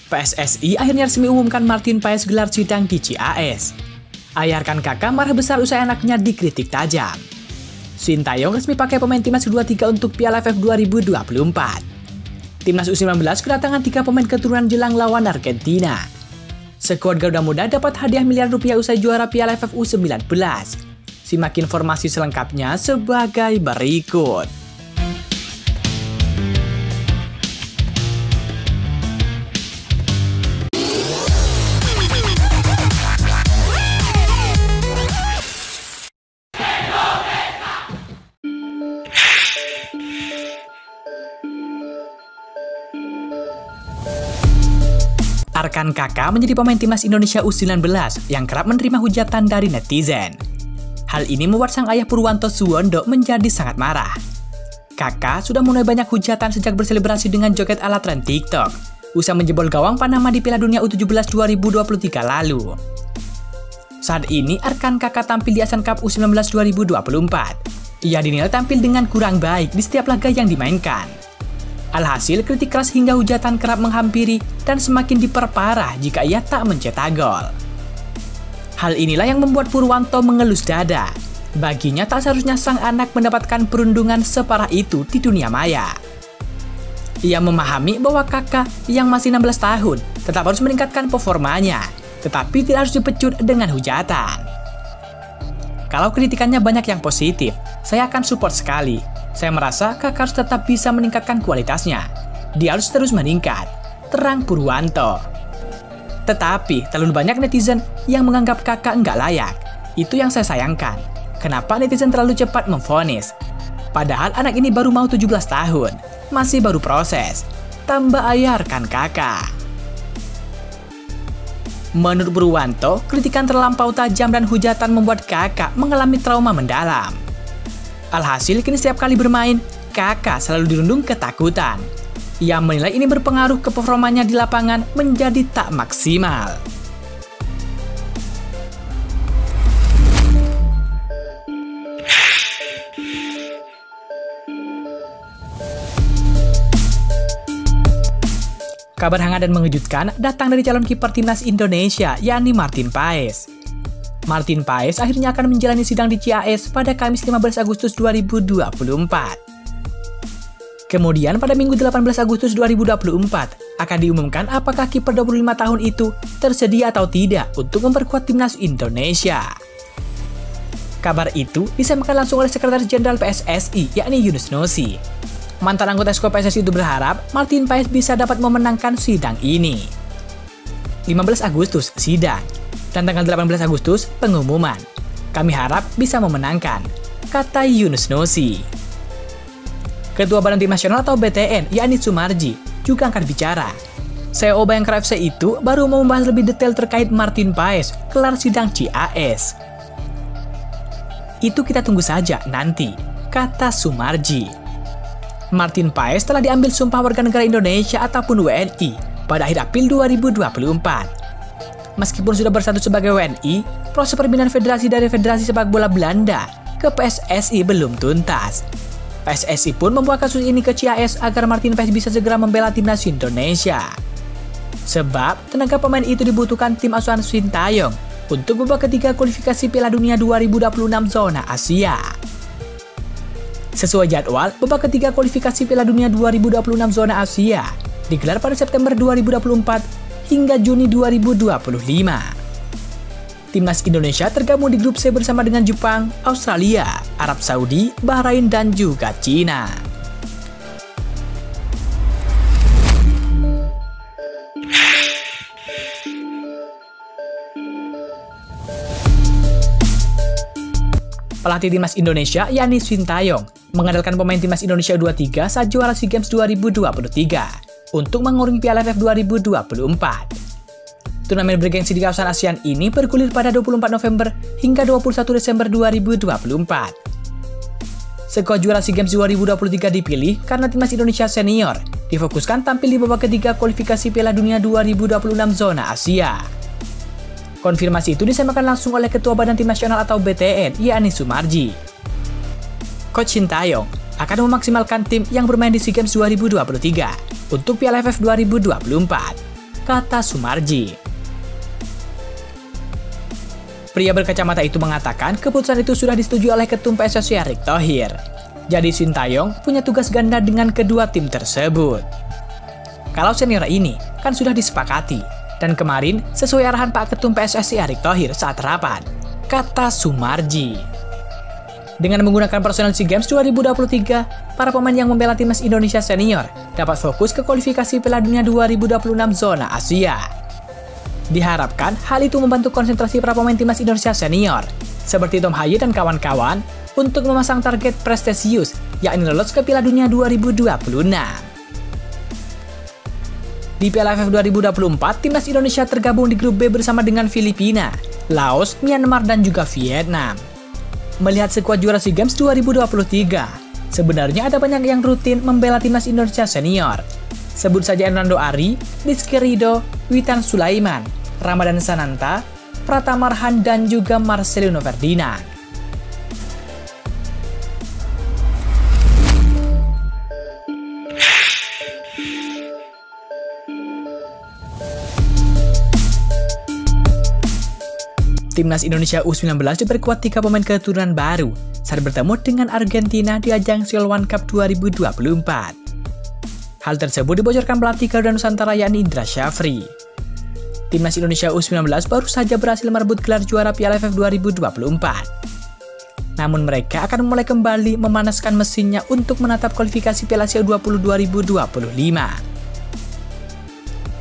PSSI akhirnya resmi umumkan Martin Paes gelar sidang di CAS. Ayah rekan kakak marah besar usai anaknya dikritik tajam. Sintayong resmi pakai pemain timnas U23 untuk Piala AFF 2024. Timnas U19 kedatangan 3 pemain keturunan jelang lawan Argentina. Skuad Garuda Muda dapat hadiah miliaran rupiah usai juara Piala AFF U19. Simak informasi selengkapnya sebagai berikut. Arkan kakak menjadi pemain timnas Indonesia U19 yang kerap menerima hujatan dari netizen. Hal ini membuat sang ayah Purwanto Suwondo menjadi sangat marah. Kakak sudah mulai banyak hujatan sejak berselebrasi dengan joget ala tren TikTok, usai menjebol gawang Panama di Piala Dunia U17 2023 lalu. Saat ini, Arkan kakak tampil di Asian Cup U19 2024. Ia dinilai tampil dengan kurang baik di setiap laga yang dimainkan. Alhasil, kritik keras hingga hujatan kerap menghampiri dan semakin diperparah jika ia tak mencetak gol. Hal inilah yang membuat Purwanto mengelus dada. Baginya tak seharusnya sang anak mendapatkan perundungan separah itu di dunia maya. Ia memahami bahwa kakak yang masih 16 tahun tetap harus meningkatkan performanya, tetapi tidak harus dipecut dengan hujatan. Kalau kritikannya banyak yang positif, saya akan support sekali. Saya merasa kakak harus tetap bisa meningkatkan kualitasnya. Dia harus terus meningkat, terang Purwanto. Tetapi, terlalu banyak netizen yang menganggap kakak nggak layak. Itu yang saya sayangkan. Kenapa netizen terlalu cepat memvonis? Padahal anak ini baru mau 17 tahun, masih baru proses. Tambah ayah rekan kakak. Menurut Purwanto, kritikan terlampau tajam dan hujatan membuat kakak mengalami trauma mendalam. Alhasil, kini setiap kali bermain, kakak selalu dirundung ketakutan. Ia menilai ini berpengaruh ke performanya di lapangan menjadi tak maksimal. Kabar hangat dan mengejutkan datang dari calon kiper timnas Indonesia, yakni Martin Paes. Martin Paes akhirnya akan menjalani sidang di CAS pada Kamis 15 Agustus 2024. Kemudian pada Minggu 18 Agustus 2024 akan diumumkan apakah kiper 25 tahun itu tersedia atau tidak untuk memperkuat timnas Indonesia. Kabar itu disampaikan langsung oleh Sekretaris Jenderal PSSI, yakni Yunus Nusi. Mantan anggota skuad PSSI itu berharap Martin Paes bisa dapat memenangkan sidang ini. 15 Agustus sidang. Dan tanggal 18 Agustus, pengumuman. Kami harap bisa memenangkan, kata Yunus Nusi. Ketua Badan Tim Nasional atau BTN, yakni Sumarji, juga angkat bicara. CEO Bayangkara FC itu baru mau membahas lebih detail terkait Martin Paes kelar sidang CAS. Itu kita tunggu saja nanti, kata Sumarji. Martin Paes telah diambil sumpah warga negara Indonesia ataupun WNI pada akhir April 2024. Meskipun sudah bersatu sebagai WNI, proses perpindahan federasi dari Federasi Sepak Bola Belanda ke PSSI belum tuntas. PSSI pun membawa kasus ini ke CAS agar Martin Paes bisa segera membela timnas Indonesia. Sebab, tenaga pemain itu dibutuhkan tim asuhan Sintayong untuk babak ketiga kualifikasi Piala Dunia 2026 zona Asia. Sesuai jadwal, babak ketiga kualifikasi Piala Dunia 2026 zona Asia digelar pada September 2024 hingga Juni 2025. Timnas Indonesia tergabung di grup C bersama dengan Jepang, Australia, Arab Saudi, Bahrain, dan juga Cina. Pelatih timnas Indonesia, yakni Sintayong, mengandalkan pemain timnas Indonesia U23 saat juara SEA Games 2023. Untuk mengurangi Piala AFF 2024. Turnamen bergengsi di kawasan ASEAN ini bergulir pada 24 November hingga 21 Desember 2024. Skuad juara SEA Games 2023 dipilih karena timnas Indonesia senior difokuskan tampil di babak ketiga kualifikasi Piala Dunia 2026 zona Asia. Konfirmasi itu disampaikan langsung oleh Ketua Badan Tim Nasional atau BTN, yakni Sumarji. Coach Sintayong akan memaksimalkan tim yang bermain di SEA Games 2023 untuk Piala AFF 2024. kata Sumarji. Pria berkacamata itu mengatakan keputusan itu sudah disetujui oleh Ketum PSSI Erick Thohir. Jadi Sintayong punya tugas ganda dengan kedua tim tersebut. Kalau senior ini kan sudah disepakati, dan kemarin sesuai arahan Pak Ketum PSSI Erick Thohir saat rapat, kata Sumarji. Dengan menggunakan personel SEA Games 2023, para pemain yang membela timnas Indonesia senior dapat fokus ke kualifikasi Piala Dunia 2026 zona Asia. Diharapkan hal itu membantu konsentrasi para pemain timnas Indonesia senior, seperti Tom Haye dan kawan-kawan, untuk memasang target prestisius, yakni lolos ke Piala Dunia 2026. Di Piala AFF 2024, timnas Indonesia tergabung di grup B bersama dengan Filipina, Laos, Myanmar, dan juga Vietnam. Melihat skuad juara SEA Games 2023, sebenarnya ada banyak yang rutin membela timnas Indonesia senior. Sebut saja Hernando Ari, Rizky Ridho, Witan Sulaiman, Ramadan Sananta, Pratama Arhan, dan juga Marcelino Ferdinand. Timnas Indonesia U19 diperkuat 3 pemain keturunan baru saat bertemu dengan Argentina di ajang SEA One Cup 2024. Hal tersebut dibocorkan pelatih Garuda Nusantara yakni Indra Syafri. Timnas Indonesia U19 baru saja berhasil merebut gelar juara Piala AFF 2024. Namun mereka akan mulai kembali memanaskan mesinnya untuk menatap kualifikasi Piala Asia U20 2025.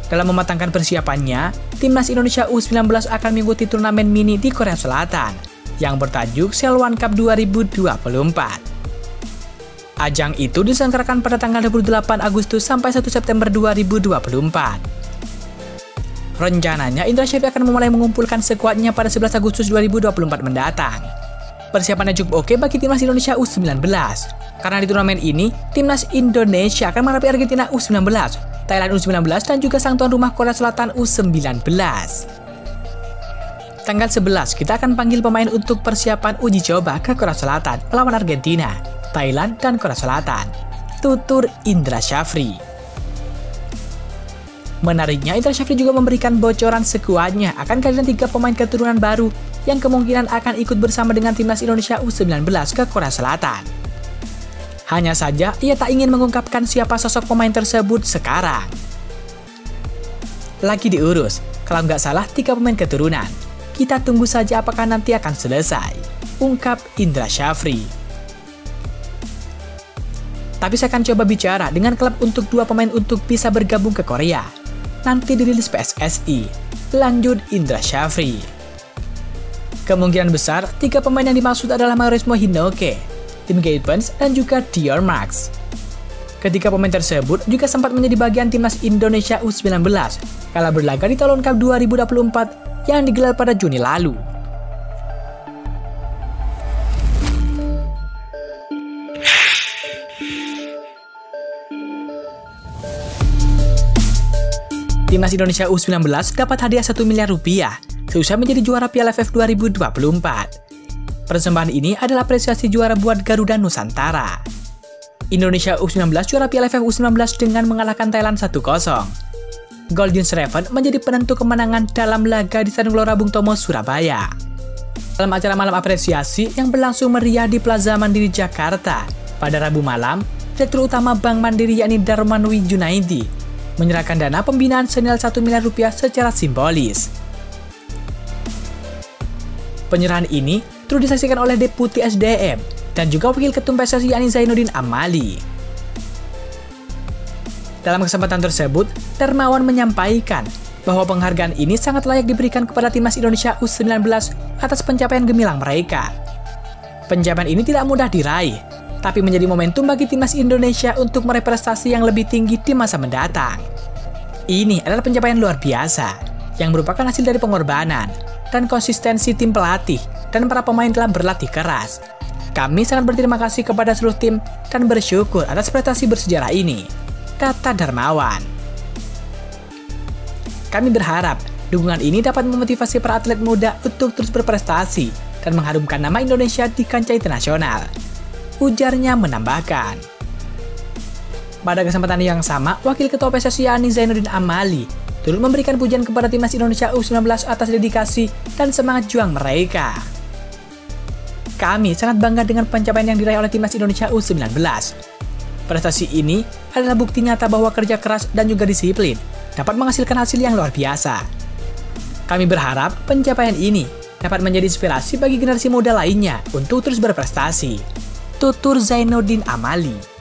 Dalam mematangkan persiapannya, Timnas Indonesia U19 akan mengikuti turnamen mini di Korea Selatan yang bertajuk SEA One Cup 2024. Ajang itu diselenggarakan pada tanggal 28 Agustus sampai 1 September 2024. Rencananya, Indra Syafri akan mulai mengumpulkan skuadnya pada 11 Agustus 2024 mendatang. Persiapannya cukup oke bagi Timnas Indonesia U19, karena di turnamen ini, Timnas Indonesia akan menghadapi Argentina U19, Thailand U19, dan juga sang tuan rumah Korea Selatan U19. Tanggal 11, kita akan panggil pemain untuk persiapan uji coba ke Korea Selatan melawan Argentina, Thailand, dan Korea Selatan, tutur Indra Syafri. Menariknya, Indra Syafri juga memberikan bocoran skuadnya akan kehadiran 3 pemain keturunan baru yang kemungkinan akan ikut bersama dengan Timnas Indonesia U19 ke Korea Selatan. Hanya saja, ia tak ingin mengungkapkan siapa sosok pemain tersebut sekarang. Lagi diurus, kalau nggak salah 3 pemain keturunan. Kita tunggu saja apakah nanti akan selesai, ungkap Indra Syafri. Tapi saya akan coba bicara dengan klub untuk 2 pemain untuk bisa bergabung ke Korea. Nanti dirilis PSSI, lanjut Indra Syafri. Kemungkinan besar, 3 pemain yang dimaksud adalah Maurizio Hinoke, Tim Gibbons, dan juga Dior Max. Ketiga pemain tersebut juga sempat menjadi bagian Timnas Indonesia U19 kala berlaga di Talon Cup 2024 yang digelar pada Juni lalu. Timnas Indonesia U19 dapat hadiah 1 miliar rupiah seusai menjadi juara Piala AFF 2024. Persembahan ini adalah apresiasi juara buat Garuda Nusantara. Indonesia U19 juara Piala AFF U19 dengan mengalahkan Thailand 1-0. Golden Seven menjadi penentu kemenangan dalam laga di Stadion Gelora Bung Tomo, Surabaya. Dalam acara malam apresiasi yang berlangsung meriah di Plaza Mandiri Jakarta pada Rabu malam, Direktur Utama Bank Mandiri yakni Darmanwi Junaidi menyerahkan dana pembinaan senilai 1 miliar rupiah secara simbolis. Penyerahan ini turut disaksikan oleh Deputi SDM dan juga Wakil Ketum PSSI yakni Zainuddin Amali. Dalam kesempatan tersebut, Darmawan menyampaikan bahwa penghargaan ini sangat layak diberikan kepada Timnas Indonesia U19 atas pencapaian gemilang mereka. Pencapaian ini tidak mudah diraih, tapi menjadi momentum bagi Timnas Indonesia untuk meraih prestasi yang lebih tinggi di masa mendatang. Ini adalah pencapaian luar biasa, yang merupakan hasil dari pengorbanan dan konsistensi tim pelatih dan para pemain dalam berlatih keras. Kami sangat berterima kasih kepada seluruh tim dan bersyukur atas prestasi bersejarah ini, kata Darmawan. Kami berharap dukungan ini dapat memotivasi para atlet muda untuk terus berprestasi dan mengharumkan nama Indonesia di kancah internasional, ujarnya menambahkan. Pada kesempatan yang sama, Wakil Ketua PSSI yakni Zainuddin Amali turut memberikan pujian kepada timnas Indonesia U19 atas dedikasi dan semangat juang mereka. Kami sangat bangga dengan pencapaian yang diraih oleh timnas Indonesia U19. Prestasi ini adalah bukti nyata bahwa kerja keras dan juga disiplin dapat menghasilkan hasil yang luar biasa. Kami berharap pencapaian ini dapat menjadi inspirasi bagi generasi muda lainnya untuk terus berprestasi. Tutur Zainuddin Amali.